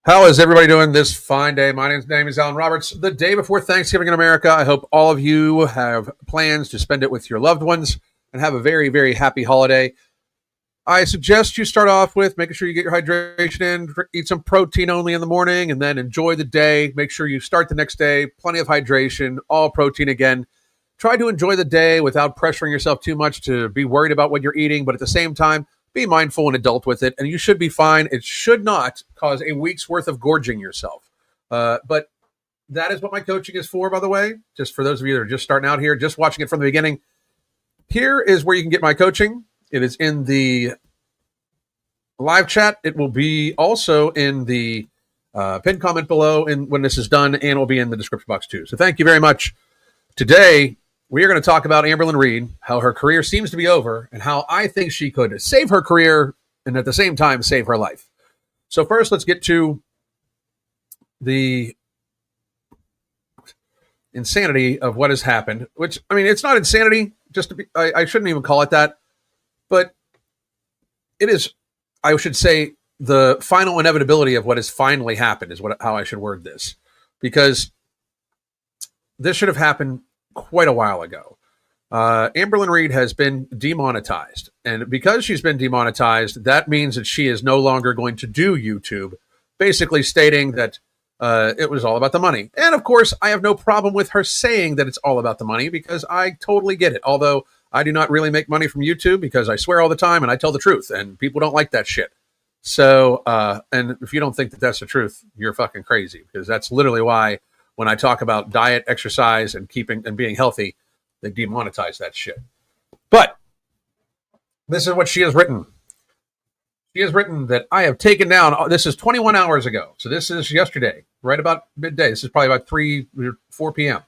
How is everybody doing this fine day? My name is Alan Roberts. The day before Thanksgiving in America, I hope all of you have plans to spend it with your loved ones and have a very, very happy holiday. I suggest you start off with making sure you get your hydration in, eat some protein only in the morning, and then enjoy the day. Make sure you start the next day, plenty of hydration, all protein again. Try to enjoy the day without pressuring yourself too much to be worried about what you're eating, but at the same time, be mindful and adult with it, and you should be fine. It should not cause a week's worth of gorging yourself. But that is what my coaching is for, by the way, just for those of you that are just starting out here, just watching it from the beginning. Here is where you can get my coaching. It is in the live chat. It will be also in the pinned comment below when this is done, and it will be in the description box too. So thank you very much. Today, we are going to talk about Amberlynn Reid, how her career seems to be over, and how I think she could save her career and at the same time save her life. So first, let's get to the insanity of what has happened, which, I mean, it's not insanity, just to be, I shouldn't even call it that, but it is, I should say, the final inevitability of what has finally happened is how I should word this, because this should have happened quite a while ago. Amberlynn Reid has been demonetized, and because she's been demonetized, that means that she is no longer going to do YouTube, basically stating that it was all about the money. And of course, I have no problem with her saying that it's all about the money, because I totally get it. Although I do not really make money from YouTube because I swear all the time and I tell the truth, and people don't like that shit. So, and if you don't think that that's the truth, you're fucking crazy, because that's literally why when I talk about diet, exercise, and keeping and being healthy, they demonetize that shit. But this is what she has written. She has written that I have taken down, this is 21 hours ago. So this is yesterday, right about midday. This is probably about 4 p.m.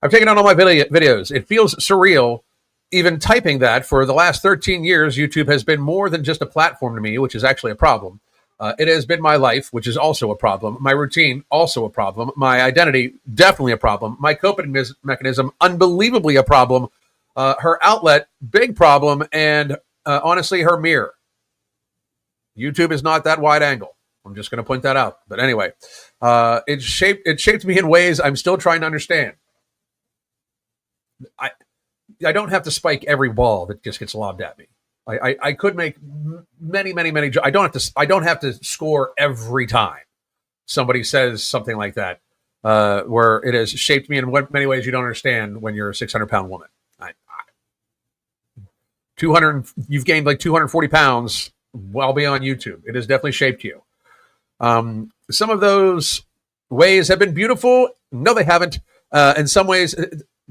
I've taken down all my videos. It feels surreal even typing that. For the last 13 years, YouTube has been more than just a platform to me, which is actually a problem. It has been my life, which is also a problem. My routine, also a problem. My identity, definitely a problem. My coping mechanism, unbelievably a problem. Her outlet, big problem. And honestly, her mirror. YouTube is not that wide angle. I'm just going to point that out. But anyway, it shaped me in ways I'm still trying to understand. I don't have to spike every ball that just gets lobbed at me. I could make many. I don't have to score every time somebody says something like that, where it has shaped me in many ways you don't understand when you're a 600-pound woman. 200, you've gained like 240 pounds while being on YouTube. It has definitely shaped you. Some of those ways have been beautiful. No, they haven't. In some ways,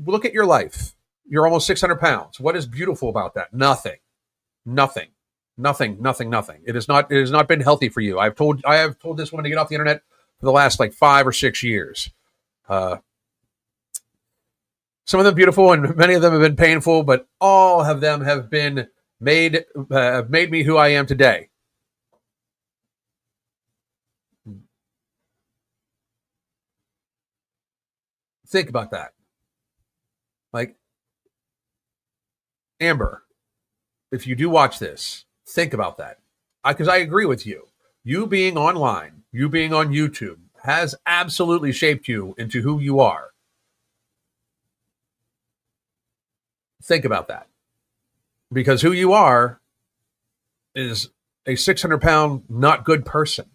look at your life. You're almost 600 pounds. What is beautiful about that? Nothing. It has not been healthy for you. I have told this woman to get off the internet for the last like 5 or 6 years. Some of them beautiful and many of them have been painful, but all of them have been made me who I am today. Think about that. Like, Amber, if you do watch this, think about that. Because I agree with you. You being online, you being on YouTube, has absolutely shaped you into who you are. Think about that. Because who you are is a 600-pound, not good person.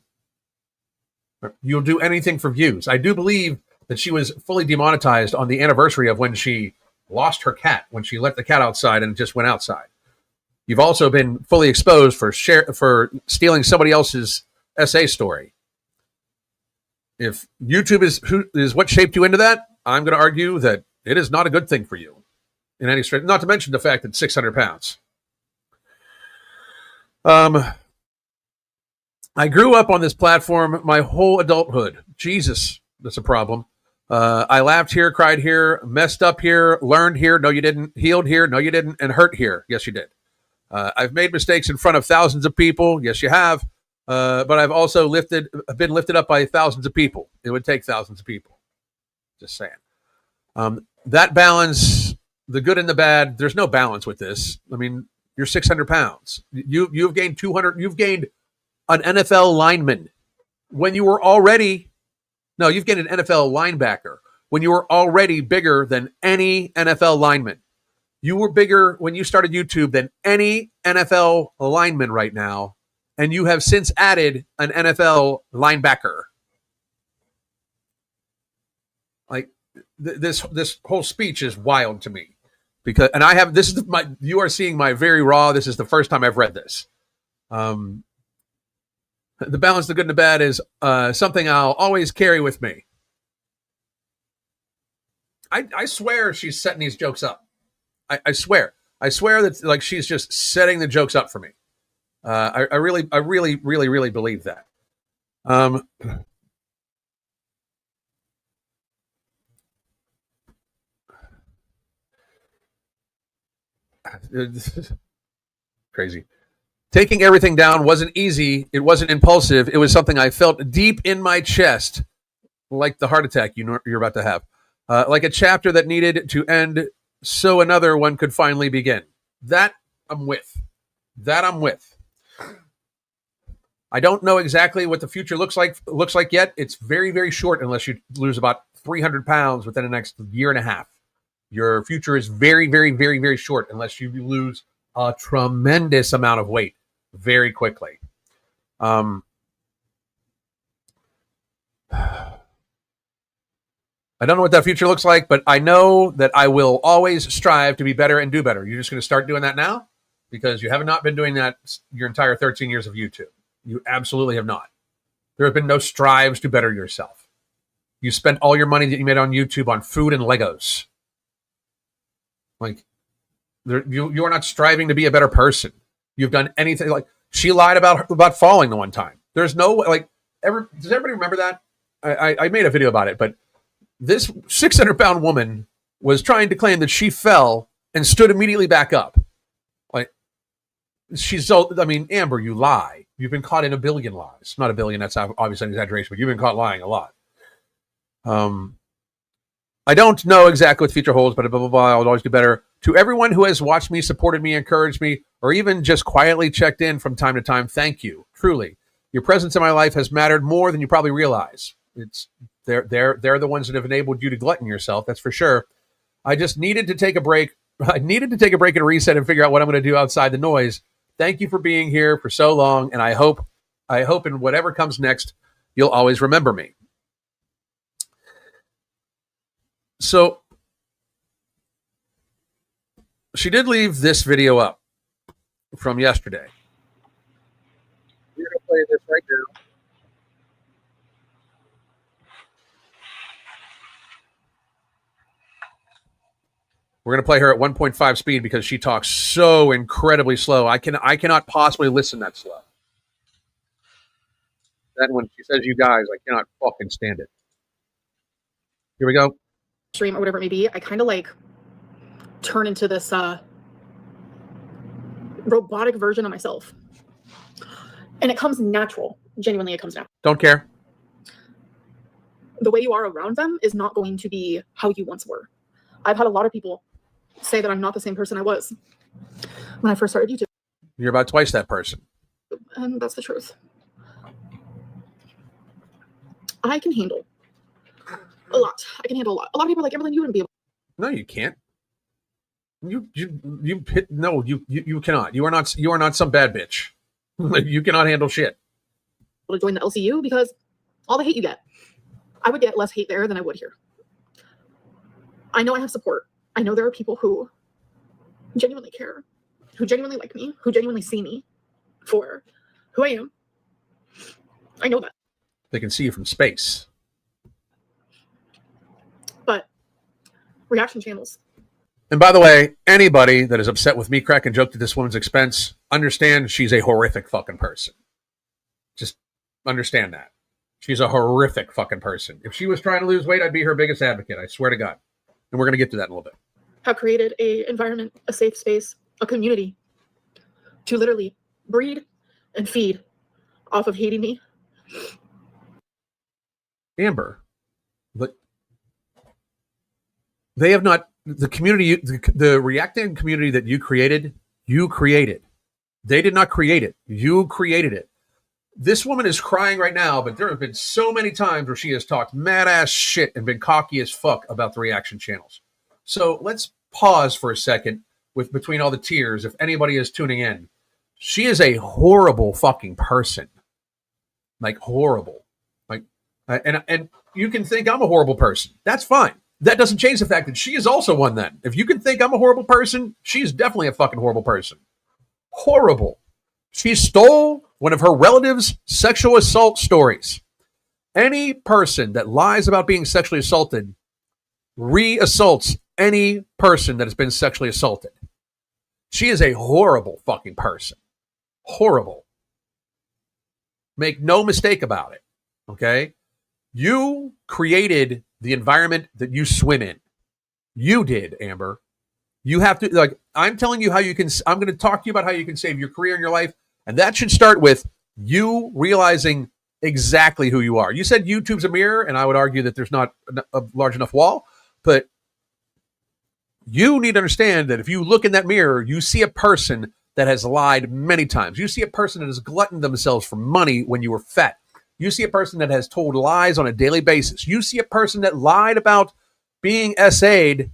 You'll do anything for views. I do believe that she was fully demonetized on the anniversary of when she lost her cat, when she let the cat outside and just went outside. You've also been fully exposed for stealing somebody else's essay story. If YouTube is what shaped you into that, I'm going to argue that it is not a good thing for you in any stretch. Not to mention the fact that 600 pounds. I grew up on this platform my whole adulthood. Jesus, that's a problem. I laughed here, cried here, messed up here, learned here. No, you didn't. Healed here. No, you didn't. And hurt here. Yes, you did. I've made mistakes in front of thousands of people. Yes, you have. But I've also been lifted up by thousands of people. It would take thousands of people. Just saying. That balance, the good and the bad, there's no balance with this. I mean, you're 600 pounds. You've gained 200. You've gained an NFL lineman. when you were already, no, you've gained an NFL linebacker when you were already bigger than any NFL lineman. You were bigger when you started YouTube than any NFL lineman right now, and you have since added an NFL linebacker. Like this whole speech is wild to me because, and I have this is my you are seeing my very raw. This is the first time I've read this. The balance, the good and the bad is something I'll always carry with me. I swear she's setting these jokes up. I swear that like she's just setting the jokes up for me. I really believe that. Crazy. Taking everything down wasn't easy. It wasn't impulsive. It was something I felt deep in my chest, like the heart attack you're about to have, like a chapter that needed to end so another one could finally begin. That I'm with. I don't know exactly what the future looks like yet. It's very, very short unless you lose about 300 pounds within the next year and a half. Your future is very, very, very, very short unless you lose a tremendous amount of weight very quickly. I don't know what that future looks like, but I know that I will always strive to be better and do better. You're just going to start doing that now because you have not been doing that your entire 13 years of YouTube. You absolutely have not. There have been no strives to better yourself. You spent all your money that you made on YouTube on food and Legos. Like, you are not striving to be a better person. You've done anything. Like, she lied about falling the one time. There's no, like, does everybody remember that? I made a video about it, but this 600-pound woman was trying to claim that she fell and stood immediately back up. Like, Amber, you lie. You've been caught in a billion lies. Not a billion, that's obviously an exaggeration, but you've been caught lying a lot. I don't know exactly what the future holds, but blah, blah, blah, I'll always do better. To everyone who has watched me, supported me, encouraged me, or even just quietly checked in from time to time, thank you. Truly. Your presence in my life has mattered more than you probably realize. They're the ones that have enabled you to glutton yourself, that's for sure. I just needed to take a break. I needed to take a break and reset and figure out what I'm going to do outside the noise. Thank you for being here for so long, and I hope in whatever comes next, you'll always remember me. So she did leave this video up from yesterday. We're going to play this right now. We're going to play her at 1.5 speed because she talks so incredibly slow. I cannot possibly listen that slow. Then when she says you guys, I cannot fucking stand it. Here we go. Stream or whatever it may be, I kind of like turn into this robotic version of myself. And it comes natural. Genuinely, it comes natural. Don't care. The way you are around them is not going to be how you once were. I've had a lot of people say that I'm not the same person I was when I first started YouTube. You're about twice that person. And that's the truth. I can handle a lot. I can handle a lot. A lot of people are like, Amberlynn, you wouldn't be able. No, you can't. You cannot. You are not some bad bitch. You cannot handle shit. To join the LCU because all the hate you get, I would get less hate there than I would here. I know I have support. I know there are people who genuinely care, who genuinely like me, who genuinely see me for who I am. I know that. They can see you from space. But reaction channels. And by the way, anybody that is upset with me cracking joke at this woman's expense, understand she's a horrific fucking person. Just understand that. She's a horrific fucking person. If she was trying to lose weight, I'd be her biggest advocate. I swear to God. And we're going to get to that in a little bit. Have created an environment, a safe space, a community to literally breed and feed off of hating me. Amber, but they have not, the community, the reacting community that you created. They did not create it. You created it. This woman is crying right now, but there have been so many times where she has talked mad ass shit and been cocky as fuck about the reaction channels. So let's pause for a second with between all the tears. If anybody is tuning in, she is a horrible fucking person. Like horrible. Like, and you can think I'm a horrible person. That's fine. That doesn't change the fact that she is also one then. If you can think I'm a horrible person, she's definitely a fucking horrible person. Horrible. She stole one of her relatives' sexual assault stories. Any person that lies about being sexually assaulted re-assaults any person that has been sexually assaulted. She is a horrible fucking person. Horrible. Make no mistake about it. Okay? You created the environment that you swim in. You did, Amber. You have to, like, I'm telling you how you can, I'm going to talk to you about how you can save your career and your life. And that should start with you realizing exactly who you are. You said YouTube's a mirror, and I would argue that there's not a large enough wall, but you need to understand that if you look in that mirror, you see a person that has lied many times. You see a person that has gluttoned themselves for money when you were fat. You see a person that has told lies on a daily basis. You see a person that lied about being SA'd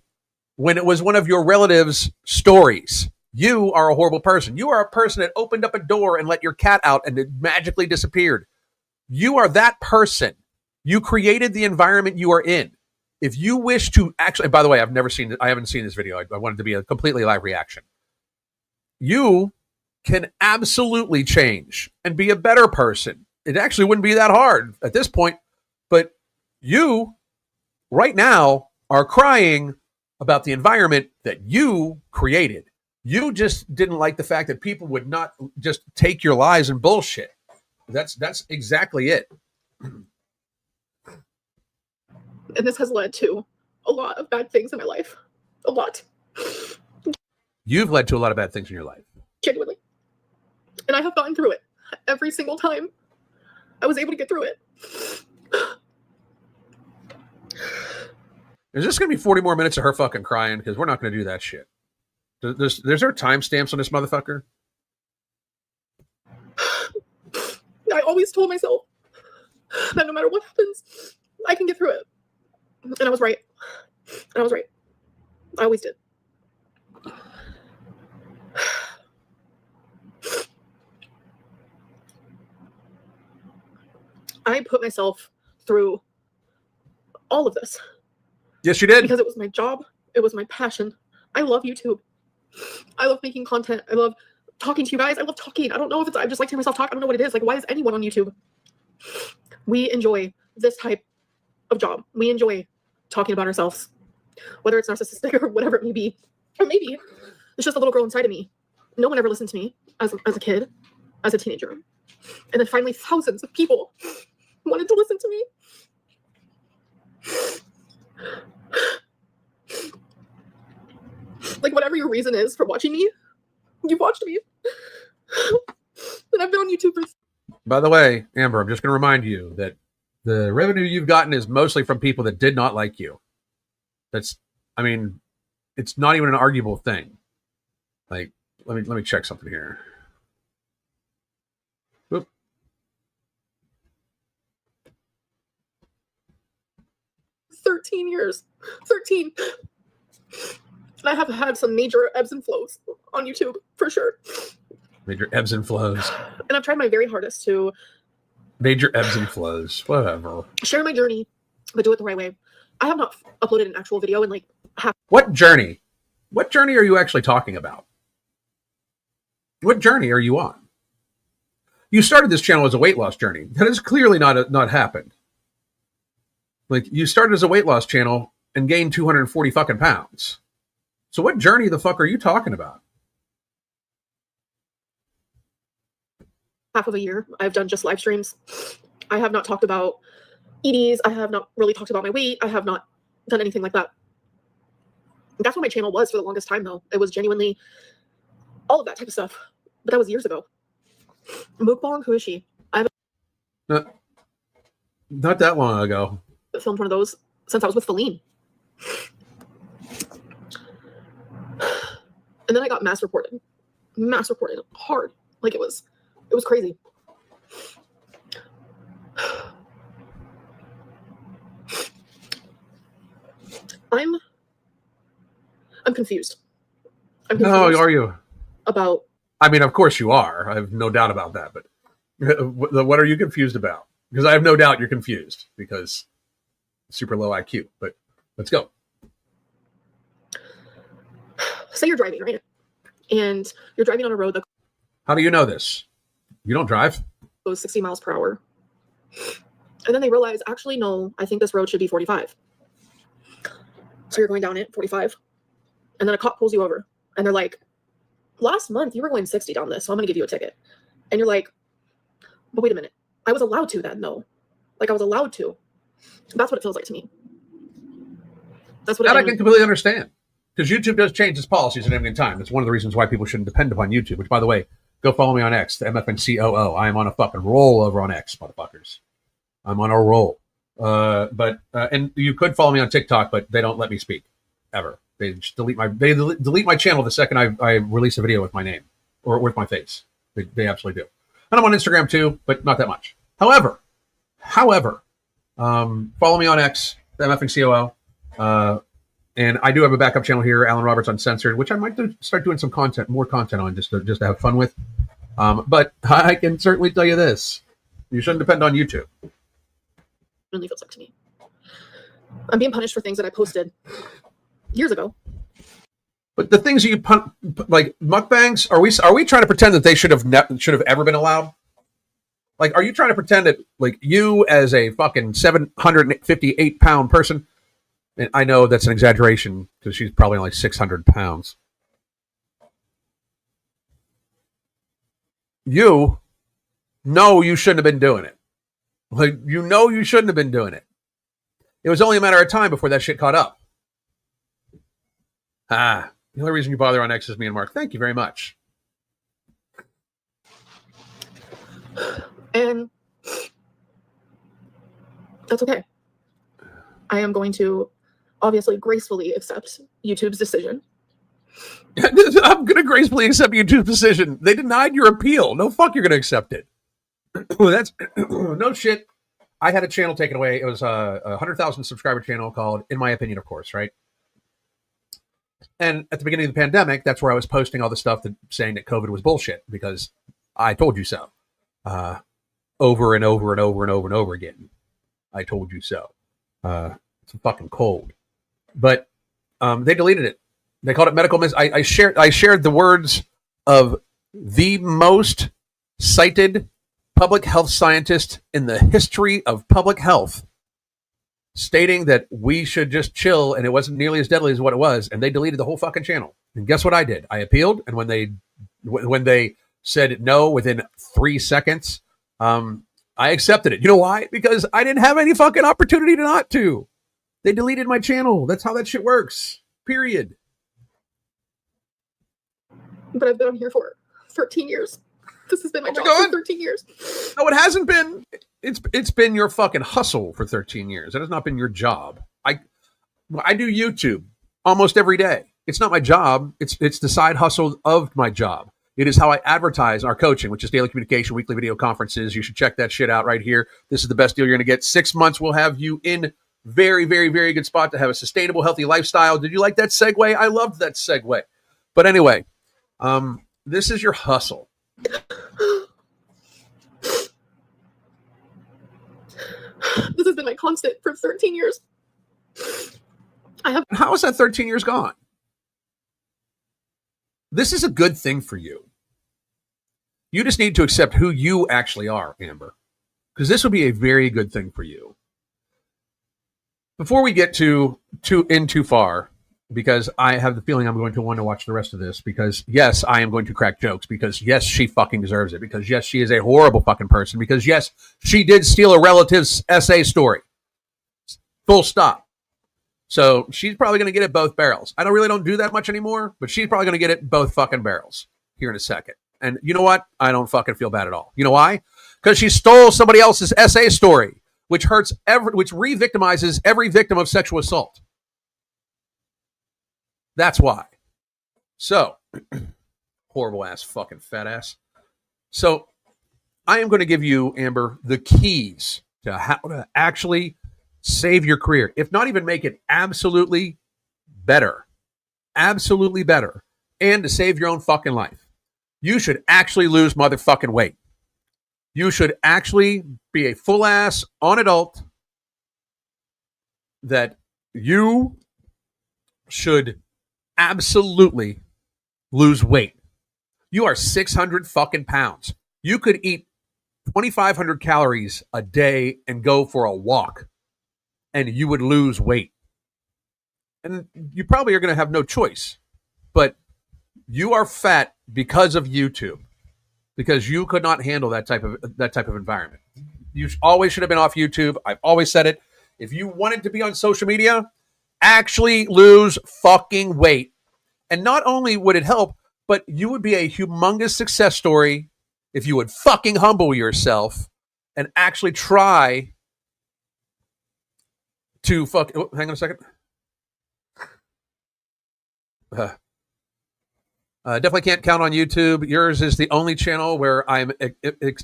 when it was one of your relatives' stories. You are a horrible person. You are a person that opened up a door and let your cat out and it magically disappeared. You are that person. You created the environment you are in. If you wish to actually, by the way, I haven't seen this video. I wanted to be a completely live reaction. You can absolutely change and be a better person. It actually wouldn't be that hard at this point, but you right now are crying about the environment that you created. You just didn't like the fact that people would not just take your lies and bullshit. That's exactly it. And this has led to a lot of bad things in my life. A lot. You've led to a lot of bad things in your life. Genuinely. And I have gotten through it. Every single time I was able to get through it. Is this going to be 40 more minutes of her fucking crying? Because we're not going to do that shit. There's there timestamps on this motherfucker? I always told myself that no matter what happens, I can get through it. And I was right. And I was right. I always did. I put myself through all of this. Yes, you did. Because it was my job. It was my passion. I love YouTube. I love making content. I love talking to you guys. I love talking. I don't know if it's, I just like to hear myself talk. I don't know what it is. Like, why is anyone on YouTube? We enjoy this type of job. We enjoy talking about ourselves, whether it's narcissistic or whatever it may be. Or maybe it's just a little girl inside of me. No one ever listened to me as a kid, as a teenager. And then finally thousands of people wanted to listen to me. Like, whatever your reason is for watching me, you watched me. And I've been on YouTube for... By the way, Amber, I'm just going to remind you that the revenue you've gotten is mostly from people that did not like you. That's, I mean, it's not even an arguable thing. Like, let me check something here. Oop. 13 years. 13. And I have had some major ebbs and flows on YouTube, for sure. Major ebbs and flows. And I've tried my very hardest to... Major ebbs and flows. Whatever. Share my journey, but do it the right way. I have not uploaded an actual video in like half... What journey? What journey are you actually talking about? What journey are you on? You started this channel as a weight loss journey. That has clearly not happened. Like, you started as a weight loss channel and gained 240 fucking pounds. So what journey the fuck are you talking about? Half of a year, I've done just live streams. I have not talked about EDs. I have not really talked about my weight. I have not done anything like that. That's what my channel was for the longest time, though. It was genuinely all of that type of stuff. But that was years ago. Mukbang, who is she? I haven't not that long ago. filmed one of those since I was with Feline. And then I got mass reported hard. Like, it was crazy. I'm confused. I'm No, confused are you? about. I mean, of course you are. I have no doubt about that. But what are you confused about? Because I have no doubt you're confused because super low IQ. But let's go. Say you're driving, right? And you're driving on a road that How do you know this? You don't drive. goes 60 miles per hour. And then they realize, actually, no, I think this road should be 45. So you're going down it, 45. And then a cop pulls you over. And they're like, last month you were going 60 down this, so I'm going to give you a ticket. And you're like, but wait a minute. I was allowed to then, though. Like, I was allowed to. That's what it feels like to me. That's what That I can completely understand. Because YouTube does change its policies at any time. It's one of the reasons why people shouldn't depend upon YouTube, which, by the way, go follow me on X, the MFNCOO. I am on a fucking roll over on X, motherfuckers. I'm on a roll. And you could follow me on TikTok, but they don't let me speak ever. They just delete my channel the second I release a video with my name or with my face. They absolutely do. And I'm on Instagram too, but not that much. However, follow me on X, the MFNCOO. And I do have a backup channel here, Alan Roberts Uncensored, which I might start doing some more content on just to have fun with. But I can certainly tell you this: you shouldn't depend on YouTube. Really feels like to me. I'm being punished for things that I posted years ago. But the things you like mukbangs, are we trying to pretend that they should have ever been allowed? Like, are you trying to pretend that like you as a fucking 758-pound person? And I know that's an exaggeration because she's probably only 600 pounds. You know you shouldn't have been doing it. Like, you shouldn't have been doing it. It was only a matter of time before that shit caught up. The only reason you bother on X is me and Mark. Thank you very much. And that's okay. I am going to obviously gracefully accept YouTube's decision. I'm going to gracefully accept YouTube's decision. They denied your appeal. No fuck, you're going to accept it. That's no shit. I had a channel taken away. It was a 100,000 subscriber channel called In My Opinion, of course, right? And at the beginning of the pandemic, that's where I was posting all the stuff saying that COVID was bullshit because I told you so. Over and over and over and over and over again. I told you so. It's fucking cold. But they deleted it. They called it medical I shared the words of the most cited public health scientist in the history of public health, stating that we should just chill and it wasn't nearly as deadly as what it was, and they deleted the whole fucking channel. And guess what I did? I appealed, and when they said no within 3 seconds, I accepted it. You know why? Because I didn't have any fucking opportunity to not to. They deleted my channel. That's how that shit works. Period. But I've been on here for 13 years. This has been my job for 13 years. No, it hasn't been. It's been your fucking hustle for 13 years. It has not been your job. I do YouTube almost every day. It's not my job. It's the side hustle of my job. It is how I advertise our coaching, which is daily communication, weekly video conferences. You should check that shit out right here. This is the best deal you're going to get. 6 months will have you in very, very, very good spot to have a sustainable, healthy lifestyle. Did you like that segue? I loved that segue. But anyway, this is your hustle. This has been my constant for 13 years. How is that 13 years gone? This is a good thing for you. You just need to accept who you actually are, Amber, because this would be a very good thing for you. Before we get too far, because I have the feeling I'm going to want to watch the rest of this, because yes, I am going to crack jokes, because yes, she fucking deserves it, because yes, she is a horrible fucking person, because yes, she did steal a relative's SA story. Full stop. So she's probably going to get it both barrels. I really don't do that much anymore, but she's probably going to get it both fucking barrels here in a second. And you know what? I don't fucking feel bad at all. You know why? Because she stole somebody else's SA story, which which re-victimizes every victim of sexual assault. That's why. So, horrible ass, fucking fat ass. So, I am going to give you, Amber, the keys to how to actually save your career, if not even make it absolutely better, and to save your own fucking life, you should actually lose motherfucking weight. You should actually be a full ass on adult that you should absolutely lose weight. You are 600 fucking pounds. You could eat 2,500 calories a day and go for a walk, and you would lose weight. And you probably are going to have no choice. But you are fat because of YouTube, because you could not handle that type of environment. You always should have been off YouTube. I've always said it. If you wanted to be on social media, actually lose fucking weight. And not only would it help, but you would be a humongous success story if you would fucking humble yourself and actually try to hang on a second. Definitely can't count on YouTube. Yours is the only channel where I'm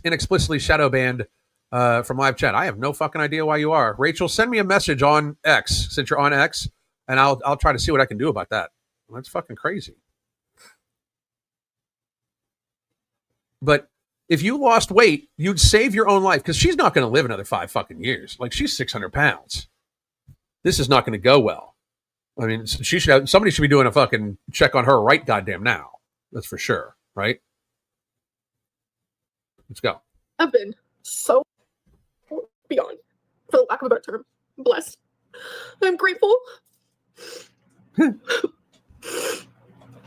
inexplicably shadow banned from live chat. I have no fucking idea why you are. Rachel, send me a message on X, since you're on X, and I'll try to see what I can do about that. That's fucking crazy. But if you lost weight, you'd save your own life, because she's not going to live another 5 fucking years. Like, she's 600 pounds. This is not going to go well. I mean, somebody should be doing a fucking check on her right goddamn now. That's for sure, right? Let's go. I've been so beyond, for the lack of a better term, blessed. I'm grateful. You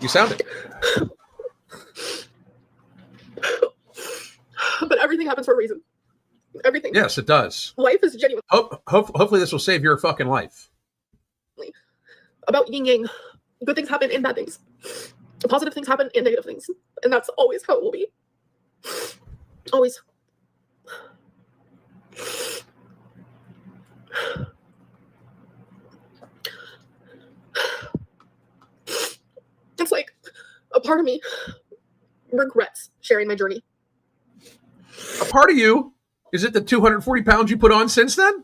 sound it. But everything happens for a reason. Everything. Yes, it does. Life is genuine. Hopefully this will save your fucking life. About yin yang, good things happen and bad things. Positive things happen and negative things. And that's always how it will be. Always. It's like a part of me regrets sharing my journey. A part of you? Is it the 240 pounds you put on since then?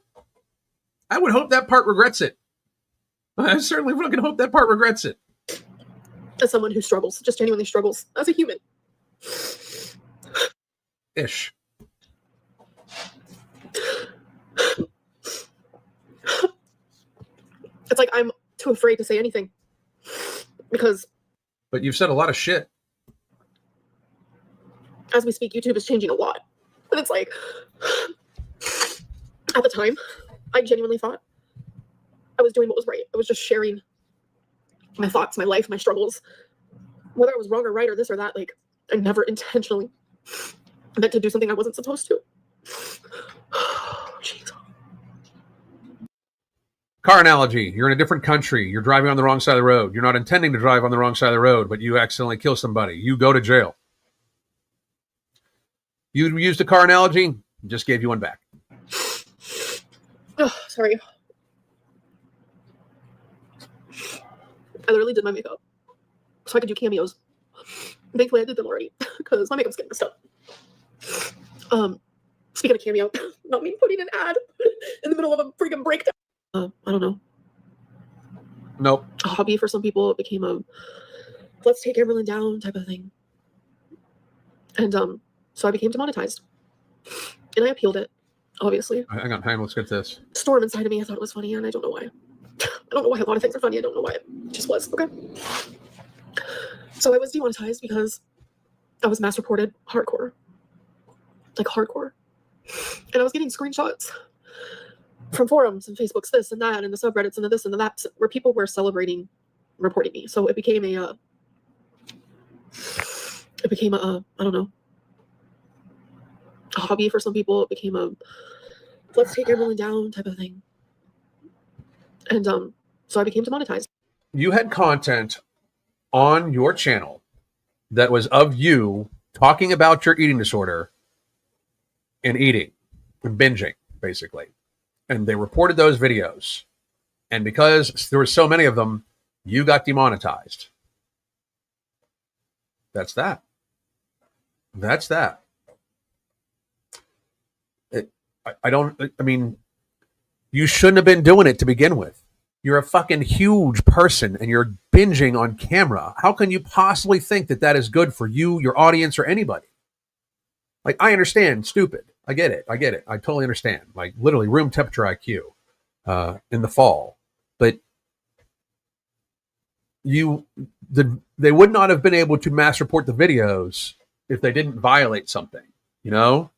I would hope that part regrets it. I certainly fucking hope that part regrets it. As someone who struggles, just genuinely struggles as a human. Ish. It's like I'm too afraid to say anything. Because... But you've said a lot of shit. As we speak, YouTube is changing a lot. And it's like... At the time, I genuinely thought I was doing what was right. I was just sharing my thoughts, my life, my struggles. Whether I was wrong or right or this or that, like, I never intentionally meant to do something I wasn't supposed to. Jeez. Car analogy. You're in a different country. You're driving on the wrong side of the road. You're not intending to drive on the wrong side of the road, but you accidentally kill somebody. You go to jail. You used a car analogy, just gave you one back. Oh, sorry. I literally did my makeup so I could do cameos. Thankfully, I did them already because my makeup's getting messed up. Speaking of cameo, not me putting an ad in the middle of a freaking breakdown. I don't know. Nope. A hobby for some people. It became a let's take Amberlynn down type of thing. And so I became demonetized. And I appealed it, obviously. Hang on, let's get this. Storm inside of me, I thought it was funny, and I don't know why. I don't know why a lot of things are funny. I don't know why. It just was. Okay. So I was demonetized because I was mass reported hardcore. Like hardcore. And I was getting screenshots from forums and Facebooks, this and that, and the subreddits and the this and the that, where people were celebrating reporting me. So it became a I don't know, a hobby for some people. It became a let's take Amberlynn down type of thing. And so I became demonetized. You had content on your channel that was of you talking about your eating disorder and eating and binging, basically. And they reported those videos. And because there were so many of them, you got demonetized. That's that. That's that. I mean, You shouldn't have been doing it to begin with. You're a fucking huge person and you're binging on camera. How can you possibly think that that is good for you, your audience, or anybody? Like, I understand, stupid. I get it. I totally understand. Like, literally, room temperature IQ in the fall. But they would not have been able to mass report the videos if they didn't violate something, you know?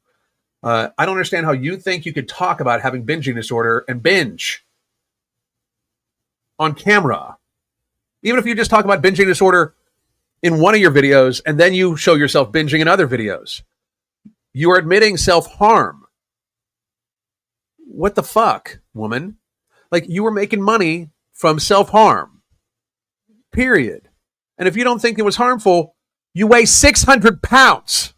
I don't understand how you think you could talk about having binging disorder and binge on camera. Even if you just talk about binging disorder in one of your videos and then you show yourself binging in other videos, you are admitting self-harm. What the fuck, woman? Like, you were making money from self-harm. Period. And if you don't think it was harmful, you weigh 600 pounds.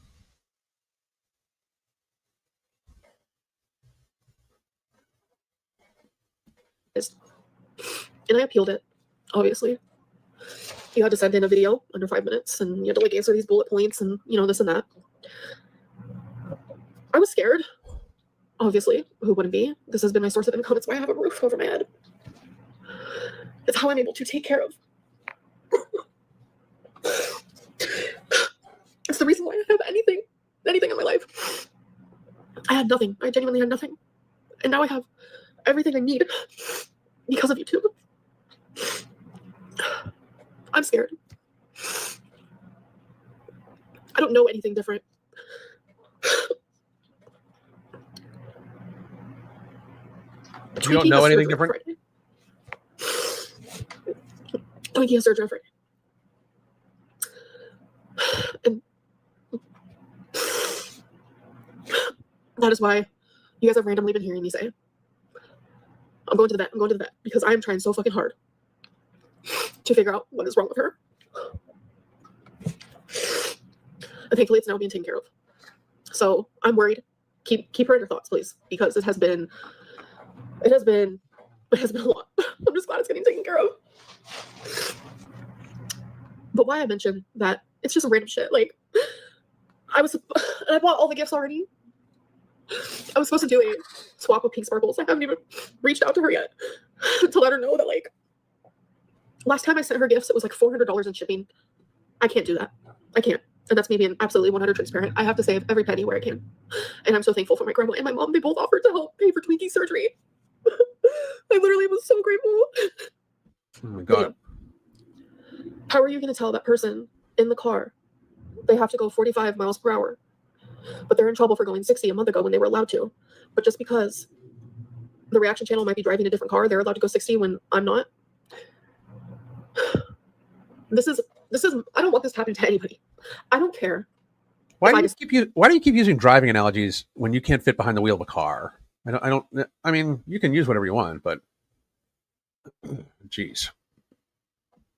And I appealed it, obviously. You had to send in a video under 5 minutes, and you had to like answer these bullet points and, you know, this and that. I was scared. Obviously, who wouldn't be? This has been my source of income. It's why I have a roof over my head. It's how I'm able to take care of. It's the reason why I have anything in my life. I had nothing. I genuinely had nothing. And now I have everything I need because of YouTube. I'm scared. I don't know anything different. You don't know anything different? Twinkie has surgery on Friday. And that is why you guys have randomly been hearing me say, I'm going to the vet, because I'm trying so fucking hard to figure out what is wrong with her. And thankfully it's now being taken care of. So I'm worried. Keep her in your thoughts, please, because it has been a lot. I'm just glad it's getting taken care of. But why I mentioned that, it's just random shit. Like, I bought all the gifts already. I was supposed to do a swap with Pink Sparkles. I haven't even reached out to her yet to let her know that, like, last time I sent her gifts, it was like $400 in shipping. I can't do that. I can't. And that's me being absolutely 100 transparent. I have to save every penny where I can. And I'm so thankful for my grandma and my mom. They both offered to help pay for Twinkie's surgery. I literally was so grateful. Oh my God. How are you going to tell that person in the car they have to go 45 miles per hour, but they're in trouble for going 60 a month ago when they were allowed to? But just because the reaction channel might be driving a different car, they're allowed to go 60 when I'm not? This is I don't want this to happen to anybody. I don't care. Why do you keep using driving analogies when you can't fit behind the wheel of a car? I mean, you can use whatever you want, but geez.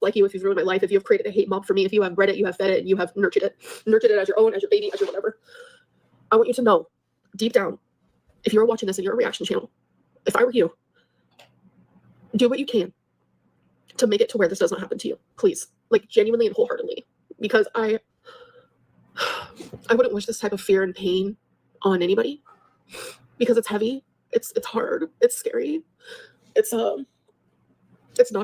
Like you, if you've ruined my life, if you've created a hate mob for me, if you have bred it, you have fed it, and you have nurtured it as your own, as your baby, as your whatever. I want you to know, deep down, if you're watching this and you're a reaction channel, if I were you, do what you can to make it to where this doesn't happen to you, please. Like, genuinely and wholeheartedly, because I wouldn't wish this type of fear and pain on anybody, because it's heavy, it's hard, it's scary, it's not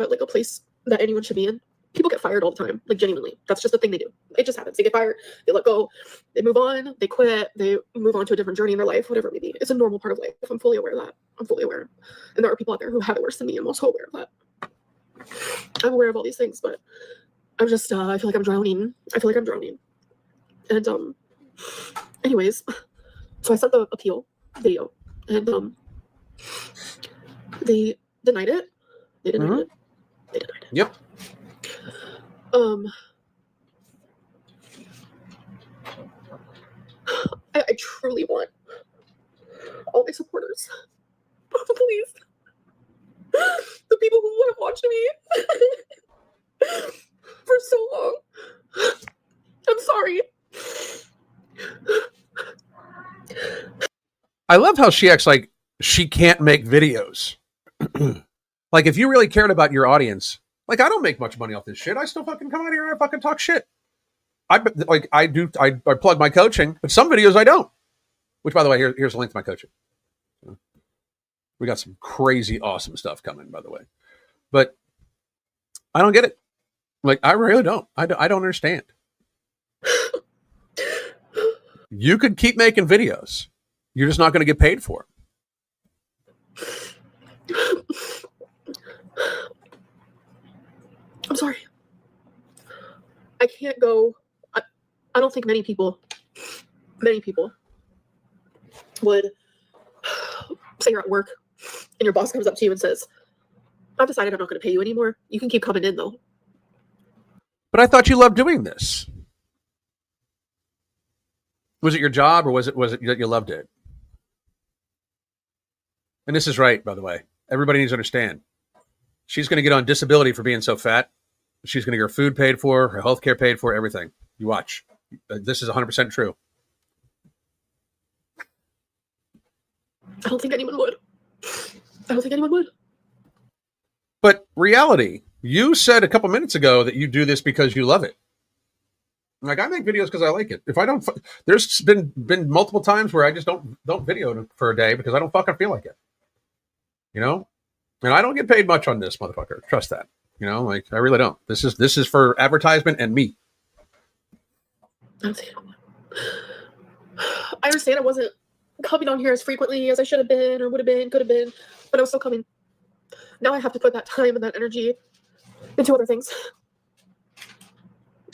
at like a place that anyone should be in. People get fired all the time, like, genuinely. That's just a thing they do. It just happens. They get fired, they let go, they move on, they quit, they move on to a different journey in their life, whatever it may be. It's a normal part of life. I'm fully aware of that. I'm fully aware. And there are people out there who have it worse than me. I'm also aware of that. I'm aware of all these things, but I'm just, I feel like I'm drowning. And, anyways, so I sent the appeal video, and, they denied it. They denied it. Yep. I truly want all my supporters, please, the people who have watched me for so long. I'm sorry. I love how she acts like she can't make videos. Like, if you really cared about your audience, like, I don't make much money off this shit. I still fucking come out here and I fucking talk shit. I plug my coaching, but some videos I don't. Which, by the way, here's a link to my coaching. We got some crazy awesome stuff coming, by the way. But I don't get it. Like, I really don't. I don't understand. You could keep making videos. You're just not going to get paid for it. I'm sorry. I can't go. I don't think many people would say you're at work and your boss comes up to you and says, I've decided I'm not going to pay you anymore. You can keep coming in, though. But I thought you loved doing this. Was it your job, or was it that you loved it? And this is right, by the way. Everybody needs to understand. She's going to get on disability for being so fat. She's going to get her food paid for, her health care paid for, everything. You watch. This is 100% true. I don't think anyone would. But reality, you said a couple minutes ago that you do this because you love it. Like, I make videos because I like it. If I don't, there's been multiple times where I just don't video for a day because I don't fucking feel like it. You know, and I don't get paid much on this, motherfucker. Trust that. You know, like, I really don't. This is for advertisement and me. I understand I wasn't coming on here as frequently as I should have been, or would have been, could have been, but I was still coming. Now I have to put that time and that energy into other things.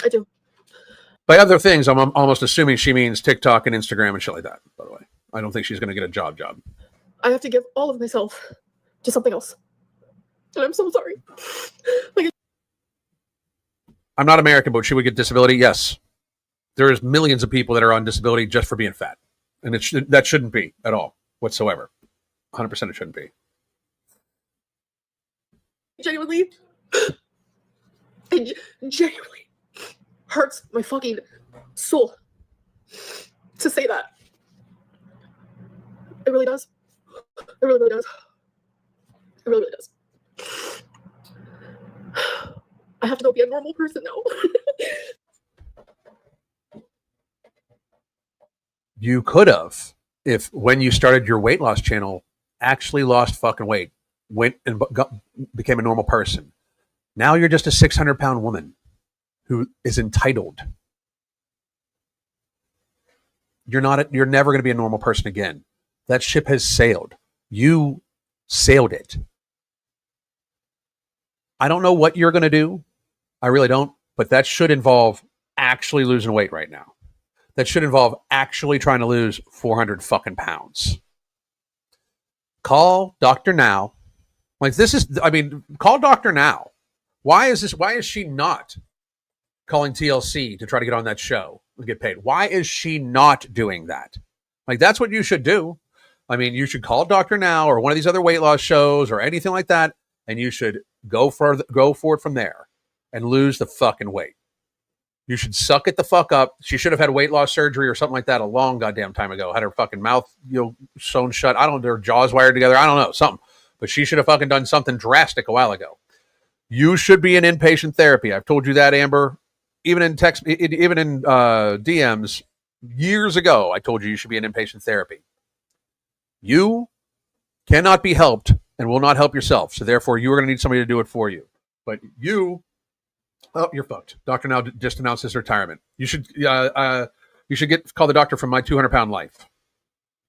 I do. By other things, I'm almost assuming she means TikTok and Instagram and shit like that, by the way. I don't think she's going to get a job. I have to give all of myself to something else. And I'm so sorry. I'm not American, but she would get disability? Yes. There's millions of people that are on disability just for being fat. And that shouldn't be at all, whatsoever. 100% it shouldn't be. Genuinely, it genuinely hurts my fucking soul to say that. It really does. It really, really does. It really, really does. I have to go be a normal person now. You could have, if when you started your weight loss channel, actually lost fucking weight, went and became a normal person. Now you're just a 600-pound woman who is entitled. You're never going to be a normal person again. That ship has sailed. You sailed it. I don't know what you're going to do. I really don't. But that should involve actually losing weight right now. That should involve actually trying to lose 400 fucking pounds. Call Dr. Now. Like, this is, I mean, call Dr. Now. Why is she not calling TLC to try to get on that show and get paid? Why is she not doing that? Like, that's what you should do. I mean, you should call Dr. Now or one of these other weight loss shows or anything like that, and you should go for it from there and lose the fucking weight. You should suck it the fuck up. She should have had weight loss surgery or something like that a long goddamn time ago. Had her fucking mouth, sewn shut. I don't know, her jaws wired together. I don't know, something. But she should have fucking done something drastic a while ago. You should be in inpatient therapy. I've told you that, Amber. Even in text, even in DMs years ago, I told you should be in inpatient therapy. You cannot be helped and will not help yourself. So therefore, you are going to need somebody to do it for you. But you're fucked. Dr. Now just announced his retirement. You should call the doctor from My 200-Pound Life.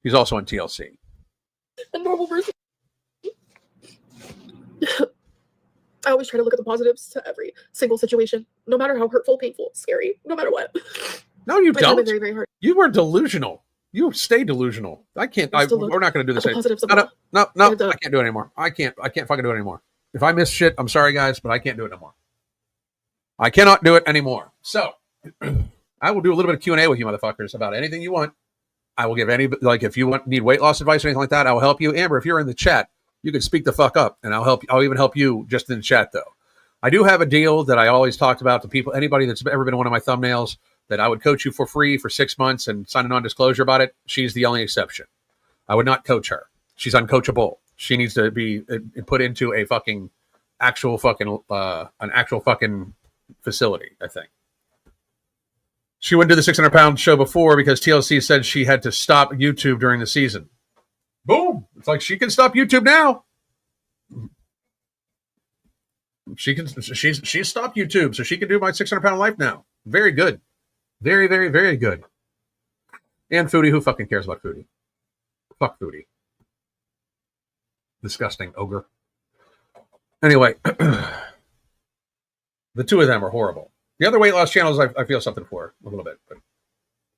He's also on TLC. A normal person. I always try to look at the positives to every single situation, no matter how hurtful, painful, scary, no matter what. No, you don't. Very, very hard. You were delusional. You stay delusional. I can't. We're not going to do this anymore. No. I can't do it anymore. I can't fucking do it anymore. If I miss shit, I'm sorry, guys, but I can't do it anymore. I cannot do it anymore. So I will do a little bit of Q&A with you motherfuckers about anything you want. I will give if you need weight loss advice or anything like that, I will help you. Amber, if you're in the chat, you can speak the fuck up and I'll even help you just in the chat though. I do have a deal that I always talked about to people, anybody that's ever been on one of my thumbnails, that I would coach you for free for 6 months and sign a non-disclosure about it. She's the only exception. I would not coach her. She's uncoachable. She needs to be put into a fucking actual fucking facility, I think. She wouldn't do the 600-pound show before because TLC said she had to stop YouTube during the season. Boom. It's like she can stop YouTube now. She's stopped YouTube, so she can do my 600-pound life now. Very good. Very, very, very good. And Foodie, who fucking cares about Foodie? Fuck Foodie. Disgusting ogre. Anyway, the two of them are horrible. The other weight loss channels I feel something for a little bit. But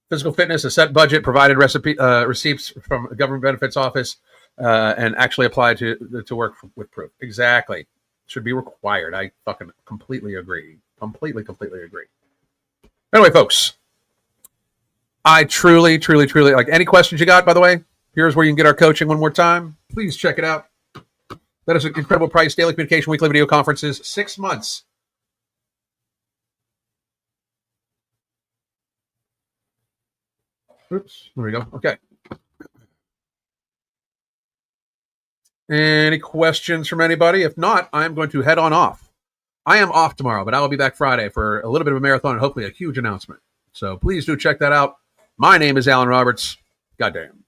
physical fitness, a set budget, provided receipts from a government benefits office, and actually applied to work with proof. Exactly. Should be required. I fucking completely agree. Completely agree. Anyway, folks, I truly, like, any questions you got, by the way, here's where you can get our coaching one more time. Please check it out. That is an incredible price. Daily communication, weekly video conferences, 6 months. Oops, there we go. Okay. Any questions from anybody? If not, I'm going to head on off. I am off tomorrow, but I will be back Friday for a little bit of a marathon and hopefully a huge announcement. So please do check that out. My name is Alan Roberts. Goddamn.